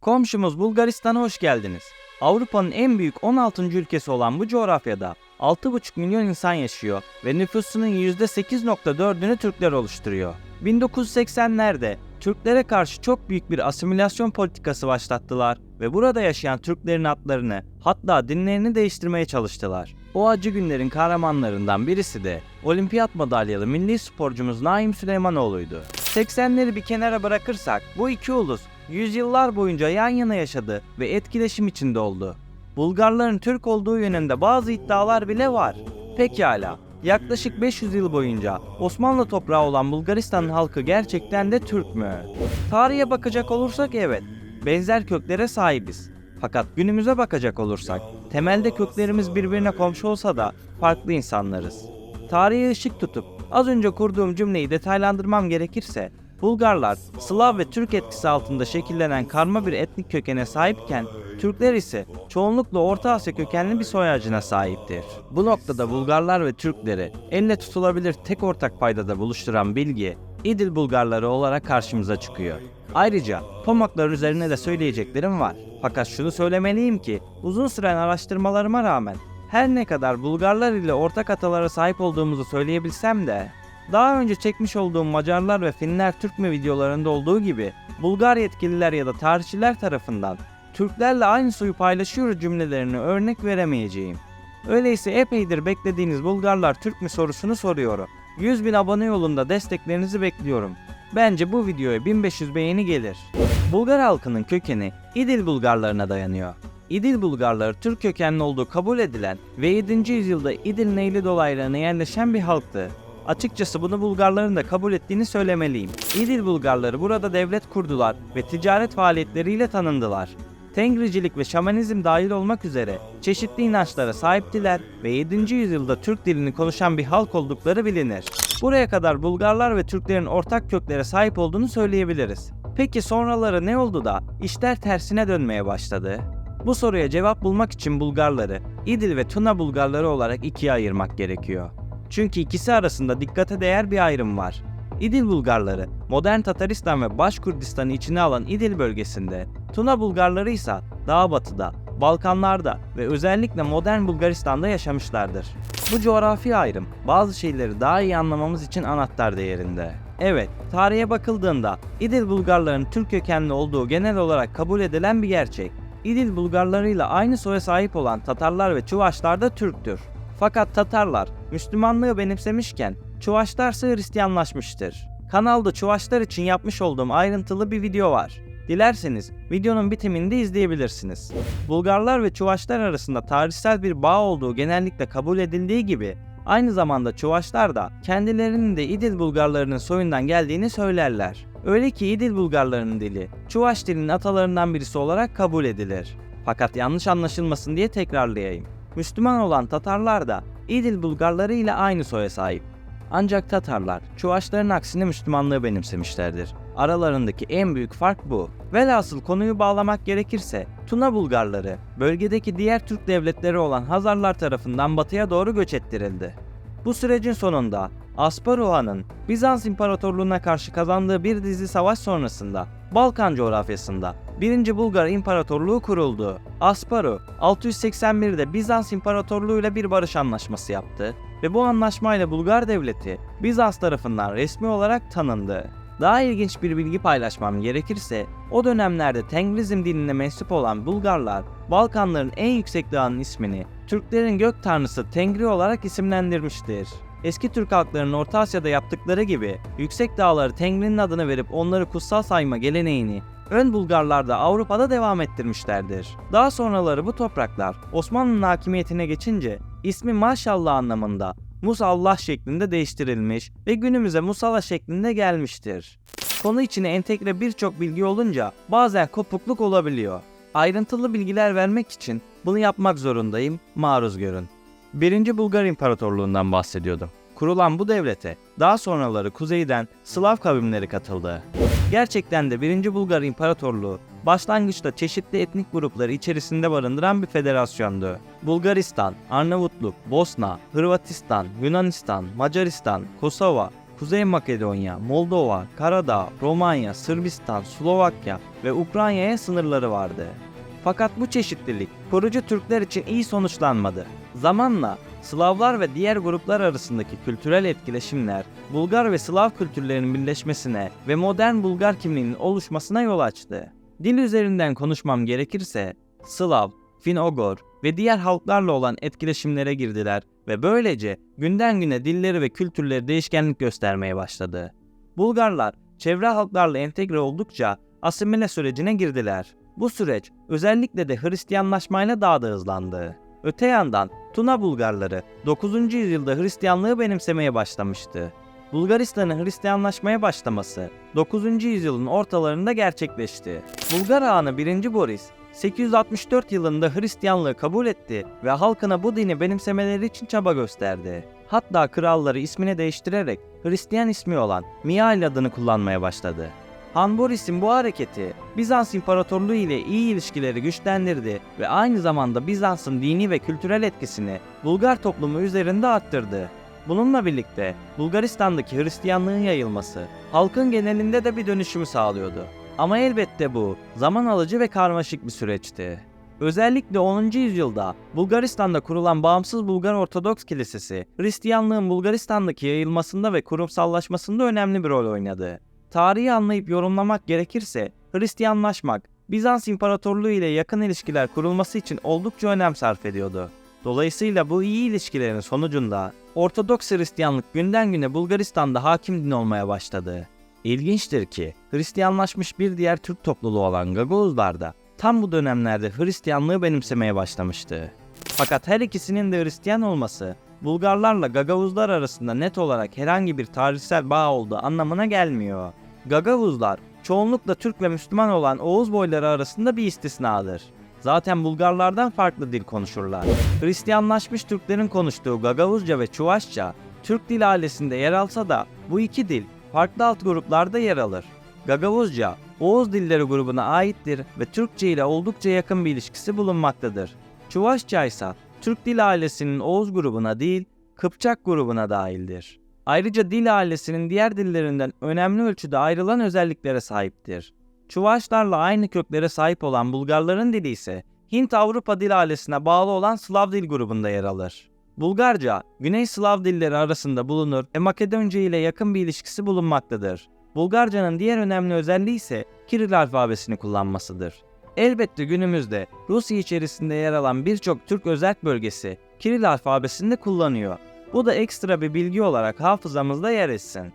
Komşumuz Bulgaristan'a hoş geldiniz. Avrupa'nın en büyük 16. ülkesi olan bu coğrafyada 6,5 milyon insan yaşıyor ve nüfusunun %8,4'ünü Türkler oluşturuyor. 1980'lerde Türklere karşı çok büyük bir asimilasyon politikası başlattılar ve burada yaşayan Türklerin adlarını, hatta dinlerini değiştirmeye çalıştılar. O acı günlerin kahramanlarından birisi de olimpiyat madalyalı milli sporcumuz Naim Süleymanoğlu'ydu. 80'leri bir kenara bırakırsak bu iki ulus yüzyıllar boyunca yan yana yaşadı ve etkileşim içinde oldu. Bulgarların Türk olduğu yönünde bazı iddialar bile var. Pekala, yaklaşık 500 yıl boyunca Osmanlı toprağı olan Bulgaristan'ın halkı gerçekten de Türk mü? Tarihe bakacak olursak evet, benzer köklere sahibiz. Fakat günümüze bakacak olursak, temelde köklerimiz birbirine komşu olsa da farklı insanlarız. Tarihe ışık tutup az önce kurduğum cümleyi detaylandırmam gerekirse, Bulgarlar, Slav ve Türk etkisi altında şekillenen karma bir etnik kökene sahipken, Türkler ise çoğunlukla Orta Asya kökenli bir soy ağacına sahiptir. Bu noktada Bulgarlar ve Türkleri elle tutulabilir tek ortak paydada buluşturan bilgi, İdil Bulgarları olarak karşımıza çıkıyor. Ayrıca Pomaklar üzerine de söyleyeceklerim var. Fakat şunu söylemeliyim ki, uzun süren araştırmalarıma rağmen her ne kadar Bulgarlar ile ortak atalara sahip olduğumuzu söyleyebilsem de, daha önce çekmiş olduğum Macarlar ve Finler Türk mü videolarında olduğu gibi Bulgar yetkililer ya da tarihçiler tarafından Türklerle aynı soyu paylaşıyoruz cümlelerini örnek veremeyeceğim. Öyleyse epeydir beklediğiniz Bulgarlar Türk mü sorusunu soruyorum. 100.000 abone yolunda desteklerinizi bekliyorum. Bence bu videoya 1500 beğeni gelir. Bulgar halkının kökeni İdil Bulgarlarına dayanıyor. İdil Bulgarları Türk kökenli olduğu kabul edilen ve 7. yüzyılda İdil Neyli dolaylarına yerleşen bir halktı. Açıkçası bunu Bulgarların da kabul ettiğini söylemeliyim. İdil Bulgarları burada devlet kurdular ve ticaret faaliyetleriyle tanındılar. Tengricilik ve şamanizm dahil olmak üzere çeşitli inançlara sahiptiler ve 7. yüzyılda Türk dilini konuşan bir halk oldukları bilinir. Buraya kadar Bulgarlar ve Türklerin ortak köklere sahip olduğunu söyleyebiliriz. Peki sonraları ne oldu da işler tersine dönmeye başladı? Bu soruya cevap bulmak için Bulgarları, İdil ve Tuna Bulgarları olarak ikiye ayırmak gerekiyor. Çünkü ikisi arasında dikkate değer bir ayrım var. İdil Bulgarları, modern Tataristan ve Başkurdistan'ı içine alan İdil bölgesinde, Tuna Bulgarları ise daha batıda, Balkanlarda ve özellikle modern Bulgaristan'da yaşamışlardır. Bu coğrafi ayrım, bazı şeyleri daha iyi anlamamız için anahtar değerinde. Evet, tarihe bakıldığında İdil Bulgarların Türk kökenli olduğu genel olarak kabul edilen bir gerçek. İdil Bulgarlarıyla aynı soya sahip olan Tatarlar ve Çuvaşlar da Türktür. Fakat Tatarlar Müslümanlığı benimsemişken Çuvaşlar ise Hristiyanlaşmıştır. Kanalda Çuvaşlar için yapmış olduğum ayrıntılı bir video var. Dilerseniz videonun bitiminde izleyebilirsiniz. Bulgarlar ve Çuvaşlar arasında tarihsel bir bağ olduğu genellikle kabul edildiği gibi aynı zamanda Çuvaşlar da kendilerinin de İdil Bulgarlarının soyundan geldiğini söylerler. Öyle ki İdil Bulgarlarının dili Çuvaş dilinin atalarından birisi olarak kabul edilir. Fakat yanlış anlaşılmasın diye tekrarlayayım. Müslüman olan Tatarlar da İdil Bulgarları ile aynı soya sahip. Ancak Tatarlar, Çuvaşların aksine Müslümanlığı benimsemişlerdir. Aralarındaki en büyük fark bu. Velhasıl konuyu bağlamak gerekirse, Tuna Bulgarları, bölgedeki diğer Türk devletleri olan Hazarlar tarafından batıya doğru göç ettirildi. Bu sürecin sonunda Asparuh Han'ın Bizans İmparatorluğu'na karşı kazandığı bir dizi savaş sonrasında Balkan coğrafyasında 1. Bulgar İmparatorluğu kuruldu. Asparuh 681'de Bizans İmparatorluğu ile bir barış anlaşması yaptı ve bu anlaşmayla Bulgar devleti Bizans tarafından resmi olarak tanındı. Daha ilginç bir bilgi paylaşmam gerekirse, o dönemlerde Tengrizm dinine mensup olan Bulgarlar, Balkanların en yüksek dağının ismini Türklerin gök tanrısı Tengri olarak isimlendirmiştir. Eski Türk halklarının Orta Asya'da yaptıkları gibi yüksek dağları Tengri'nin adını verip onları kutsal sayma geleneğini ön Bulgarlar da Avrupa'da devam ettirmişlerdir. Daha sonraları bu topraklar Osmanlı'nın hakimiyetine geçince ismi maşallah anlamında Musallah şeklinde değiştirilmiş ve günümüze Musala şeklinde gelmiştir. Konu içine entegre birçok bilgi olunca bazen kopukluk olabiliyor. Ayrıntılı bilgiler vermek için bunu yapmak zorundayım, maruz görün. 1. Bulgar İmparatorluğundan bahsediyordum. Kurulan bu devlete daha sonraları kuzeyden Slav kavimleri katıldı. Gerçekten de 1. Bulgar İmparatorluğu başlangıçta çeşitli etnik grupları içerisinde barındıran bir federasyondu. Bulgaristan, Arnavutluk, Bosna, Hırvatistan, Yunanistan, Macaristan, Kosova, Kuzey Makedonya, Moldova, Karadağ, Romanya, Sırbistan, Slovakya ve Ukrayna'ya sınırları vardı. Fakat bu çeşitlilik kurucu Türkler için iyi sonuçlanmadı. Zamanla Slavlar ve diğer gruplar arasındaki kültürel etkileşimler, Bulgar ve Slav kültürlerinin birleşmesine ve modern Bulgar kimliğinin oluşmasına yol açtı. Dil üzerinden konuşmam gerekirse, Slav, Fin-Ogor ve diğer halklarla olan etkileşimlere girdiler ve böylece günden güne dilleri ve kültürleri değişkenlik göstermeye başladı. Bulgarlar, çevre halklarla entegre oldukça asimile sürecine girdiler. Bu süreç özellikle de Hristiyanlaşmayla daha da hızlandı. Öte yandan Tuna Bulgarları 9. yüzyılda Hristiyanlığı benimsemeye başlamıştı. Bulgaristan'ın Hristiyanlaşmaya başlaması 9. yüzyılın ortalarında gerçekleşti. Bulgar Ağanı 1. Boris 864 yılında Hristiyanlığı kabul etti ve halkına bu dini benimsemeleri için çaba gösterdi. Hatta kralları ismini değiştirerek Hristiyan ismi olan Mihail adını kullanmaya başladı. Han Boris'in bu hareketi Bizans İmparatorluğu ile iyi ilişkileri güçlendirdi ve aynı zamanda Bizans'ın dini ve kültürel etkisini Bulgar toplumu üzerinde arttırdı. Bununla birlikte Bulgaristan'daki Hristiyanlığın yayılması halkın genelinde de bir dönüşümü sağlıyordu. Ama elbette bu zaman alıcı ve karmaşık bir süreçti. Özellikle 10. yüzyılda Bulgaristan'da kurulan Bağımsız Bulgar Ortodoks Kilisesi, Hristiyanlığın Bulgaristan'daki yayılmasında ve kurumsallaşmasında önemli bir rol oynadı. Tarihi anlayıp yorumlamak gerekirse, Hristiyanlaşmak, Bizans İmparatorluğu ile yakın ilişkiler kurulması için oldukça önem sarf ediyordu. Dolayısıyla bu iyi ilişkilerin sonucunda Ortodoks Hristiyanlık günden güne Bulgaristan'da hakim din olmaya başladı. İlginçtir ki Hristiyanlaşmış bir diğer Türk topluluğu olan Gagavuzlar da tam bu dönemlerde Hristiyanlığı benimsemeye başlamıştı. Fakat her ikisinin de Hristiyan olması Bulgarlarla Gagavuzlar arasında net olarak herhangi bir tarihsel bağ olduğu anlamına gelmiyor. Gagavuzlar çoğunlukla Türk ve Müslüman olan Oğuz boyları arasında bir istisnadır. Zaten Bulgarlardan farklı dil konuşurlar. Hristiyanlaşmış Türklerin konuştuğu Gagavuzca ve Çuvaşça, Türk dil ailesinde yer alsa da bu iki dil farklı alt gruplarda yer alır. Gagavuzca, Oğuz dilleri grubuna aittir ve Türkçe ile oldukça yakın bir ilişkisi bulunmaktadır. Çuvaşça ise Türk dil ailesinin Oğuz grubuna değil, Kıpçak grubuna dahildir. Ayrıca dil ailesinin diğer dillerinden önemli ölçüde ayrılan özelliklere sahiptir. Çuvaşlarla aynı köklere sahip olan Bulgarların dili ise Hint-Avrupa dil ailesine bağlı olan Slav dil grubunda yer alır. Bulgarca, Güney Slav dilleri arasında bulunur ve Makedonca ile yakın bir ilişkisi bulunmaktadır. Bulgarcanın diğer önemli özelliği ise Kiril alfabesini kullanmasıdır. Elbette günümüzde Rusya içerisinde yer alan birçok Türk özerk bölgesi Kiril alfabesini de kullanıyor. Bu da ekstra bir bilgi olarak hafızamızda yer etsin.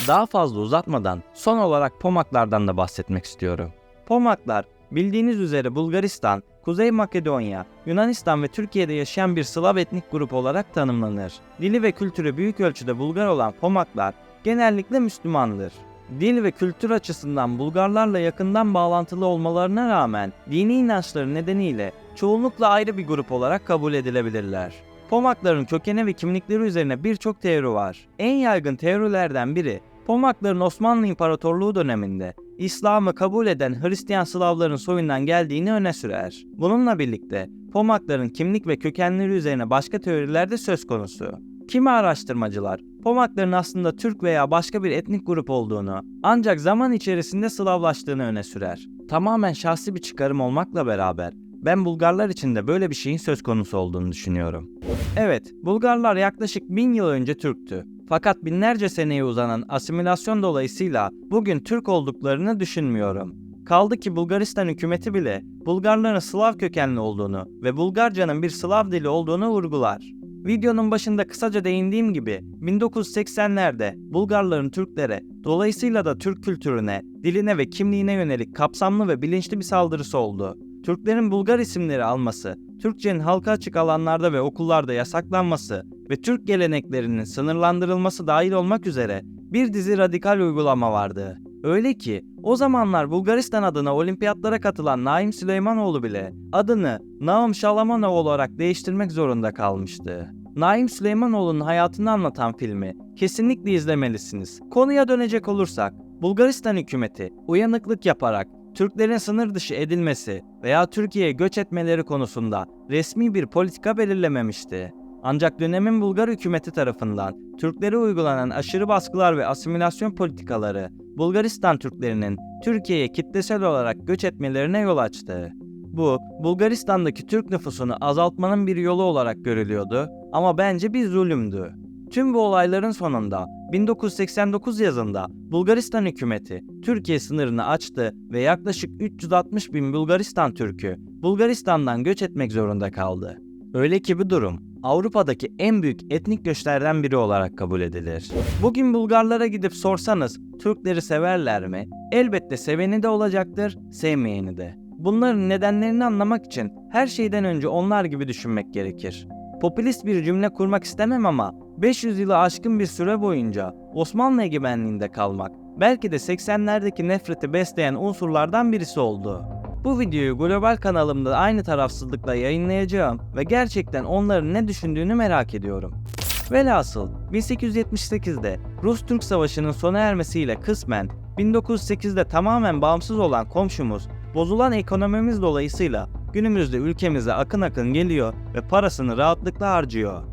Daha fazla uzatmadan son olarak Pomaklardan da bahsetmek istiyorum. Pomaklar bildiğiniz üzere Bulgaristan, Kuzey Makedonya, Yunanistan ve Türkiye'de yaşayan bir Slav etnik grup olarak tanımlanır. Dili ve kültürü büyük ölçüde Bulgar olan Pomaklar genellikle Müslümandır. Dil ve kültür açısından Bulgarlarla yakından bağlantılı olmalarına rağmen dini inançları nedeniyle çoğunlukla ayrı bir grup olarak kabul edilebilirler. Pomakların kökeni ve kimlikleri üzerine birçok teori var. En yaygın teorilerden biri, Pomakların Osmanlı İmparatorluğu döneminde İslam'ı kabul eden Hristiyan Slavların soyundan geldiğini öne sürer. Bununla birlikte Pomakların kimlik ve kökenleri üzerine başka teoriler de söz konusu. Kimi araştırmacılar, Pomakların aslında Türk veya başka bir etnik grup olduğunu, ancak zaman içerisinde Slavlaştığını öne sürer. Tamamen şahsi bir çıkarım olmakla beraber, ben Bulgarlar için de böyle bir şeyin söz konusu olduğunu düşünüyorum. Evet, Bulgarlar yaklaşık 1000 yıl önce Türktü. Fakat binlerce seneye uzanan asimilasyon dolayısıyla bugün Türk olduklarını düşünmüyorum. Kaldı ki Bulgaristan hükümeti bile Bulgarların Slav kökenli olduğunu ve Bulgarcanın bir Slav dili olduğunu vurgular. Videonun başında kısaca değindiğim gibi 1980'lerde Bulgarların Türklere, dolayısıyla da Türk kültürüne, diline ve kimliğine yönelik kapsamlı ve bilinçli bir saldırısı oldu. Türklerin Bulgar isimleri alması, Türkçenin halka açık alanlarda ve okullarda yasaklanması ve Türk geleneklerinin sınırlandırılması dahil olmak üzere bir dizi radikal uygulama vardı. Öyle ki o zamanlar Bulgaristan adına olimpiyatlara katılan Naim Süleymanoğlu bile adını Naum Şalamanov olarak değiştirmek zorunda kalmıştı. Naim Süleymanoğlu'nun hayatını anlatan filmi kesinlikle izlemelisiniz. Konuya dönecek olursak, Bulgaristan hükümeti uyanıklık yaparak Türklerin sınır dışı edilmesi veya Türkiye'ye göç etmeleri konusunda resmi bir politika belirlememişti. Ancak dönemin Bulgar hükümeti tarafından Türklere uygulanan aşırı baskılar ve asimilasyon politikaları Bulgaristan Türklerinin Türkiye'ye kitlesel olarak göç etmelerine yol açtı. Bu, Bulgaristan'daki Türk nüfusunu azaltmanın bir yolu olarak görülüyordu ama bence bir zulümdü. Tüm bu olayların sonunda 1989 yazında Bulgaristan hükümeti Türkiye sınırını açtı ve yaklaşık 360 bin Bulgaristan Türk'ü Bulgaristan'dan göç etmek zorunda kaldı. Öyle ki bu durum Avrupa'daki en büyük etnik göçlerden biri olarak kabul edilir. Bugün Bulgarlara gidip sorsanız Türkleri severler mi? Elbette seveni de olacaktır, sevmeyeni de. Bunların nedenlerini anlamak için her şeyden önce onlar gibi düşünmek gerekir. Popülist bir cümle kurmak istemem ama 500 yılı aşkın bir süre boyunca Osmanlı egemenliğinde kalmak belki de 80'lerdeki nefreti besleyen unsurlardan birisi oldu. Bu videoyu global kanalımda aynı tarafsızlıkla yayınlayacağım ve gerçekten onların ne düşündüğünü merak ediyorum. Velhasıl 1878'de Rus-Türk Savaşı'nın sona ermesiyle kısmen 1908'de tamamen bağımsız olan komşumuz bozulan ekonomimiz dolayısıyla günümüzde ülkemize akın akın geliyor ve parasını rahatlıkla harcıyor.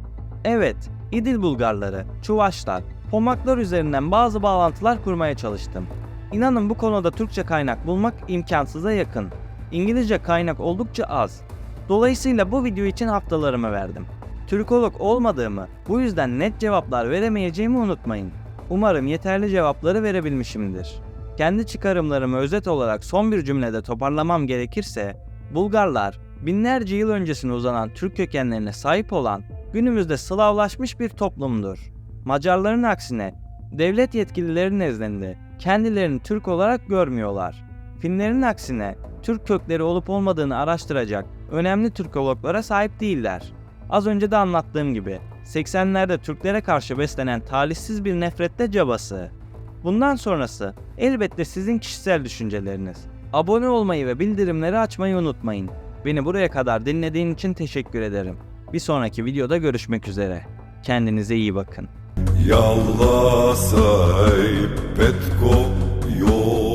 Evet, İdil Bulgarları, Çuvaşlar, Pomaklar üzerinden bazı bağlantılar kurmaya çalıştım. İnanın bu konuda Türkçe kaynak bulmak imkansıza yakın. İngilizce kaynak oldukça az. Dolayısıyla bu video için haftalarımı verdim. Türkolog olmadığımı, bu yüzden net cevaplar veremeyeceğimi unutmayın. Umarım yeterli cevapları verebilmişimdir. Kendi çıkarımlarımı özet olarak son bir cümlede toparlamam gerekirse, Bulgarlar, binlerce yıl öncesine uzanan Türk kökenlerine sahip olan, günümüzde Slavlaşmış bir toplumdur. Macarların aksine, devlet yetkilileri nezdinde kendilerini Türk olarak görmüyorlar. Finlerin aksine, Türk kökleri olup olmadığını araştıracak önemli Türkologlara sahip değiller. Az önce de anlattığım gibi, 80'lerde Türklere karşı beslenen talihsiz bir nefrette cabası. Bundan sonrası elbette sizin kişisel düşünceleriniz. Abone olmayı ve bildirimleri açmayı unutmayın. Beni buraya kadar dinlediğin için teşekkür ederim. Bir sonraki videoda görüşmek üzere. Kendinize iyi bakın. Yallasay Petko yol